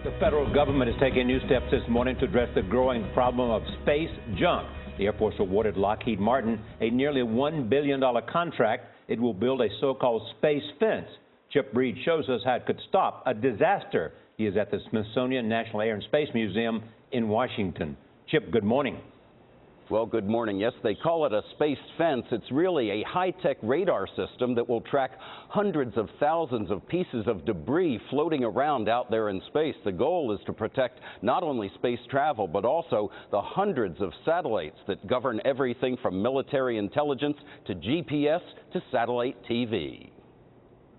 The federal government is taking new steps this morning to address the growing problem of space junk. The Air Force awarded Lockheed Martin a nearly $1 billion contract. It will build a so-called space fence. Chip Reid shows us how it could stop a disaster. He is at the Smithsonian National Air and Space Museum in Washington. Chip, good morning. Well, good morning. Yes, they call it a space fence. It's really a high-tech radar system that will track hundreds of thousands of pieces of debris floating around out there in space. The goal is to protect not only space travel, but also the hundreds of satellites that govern everything from military intelligence to GPS to satellite TV.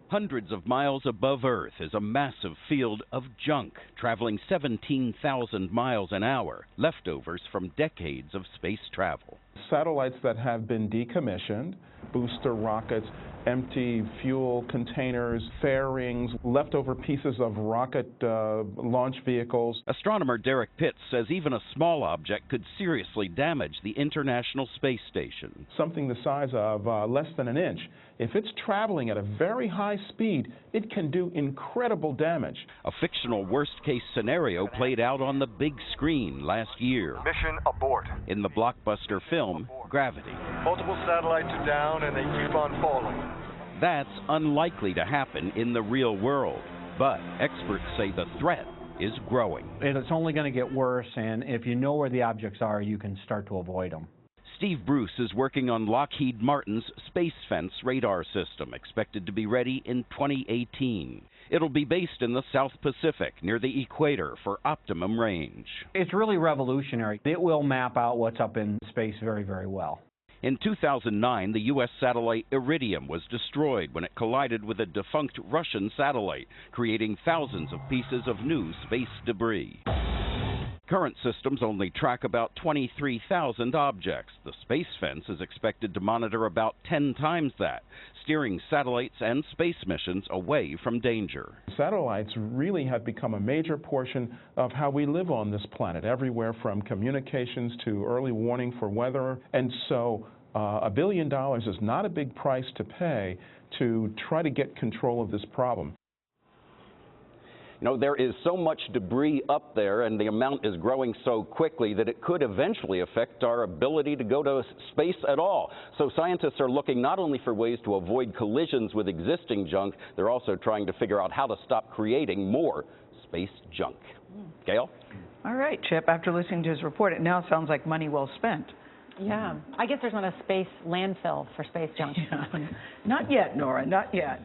Hundreds of miles above Earth is a massive field of junk, traveling 17,000 miles an hour, leftovers from decades of space travel. Satellites that have been decommissioned, booster rockets, empty fuel containers, fairings, leftover pieces of rocket launch vehicles. Astronomer Derek Pitts says even a small object could seriously damage the International Space Station. Something the size of less than an inch. If it's traveling at a very high speed, it can do incredible damage. A fictional worst-case scenario played out on the big screen last year. Mission abort. In the blockbuster film, Gravity. Multiple satellites are down and they keep on falling. That's unlikely to happen in the real world, but experts say the threat is growing. It's only going to get worse, and if you know where the objects are, you can start to avoid them. Steve Bruce is working on Lockheed Martin's Space Fence radar system, expected to be ready in 2018. It'll be based in the South Pacific, near the equator, for optimum range. It's really revolutionary. It will map out what's up in space very, very well. In 2009, the U.S. satellite Iridium was destroyed when it collided with a defunct Russian satellite, creating thousands of pieces of new space debris. Current systems only track about 23,000 objects. The space fence is expected to monitor about 10 times that, steering satellites and space missions away from danger. Satellites really have become a major portion of how we live on this planet, everywhere from communications to early warning for weather. And so $1 billion is not a big price to pay to try to get control of this problem. You know, there is so much debris up there, and the amount is growing so quickly that it could eventually affect our ability to go to space at all. So scientists are looking not only for ways to avoid collisions with existing junk, they're also trying to figure out how to stop creating more space junk. Gail? All right, Chip, after listening to his report, it now sounds like money well spent. Yeah, I guess there's not a space landfill for space junk. Yeah. Not yet, Nora, not yet.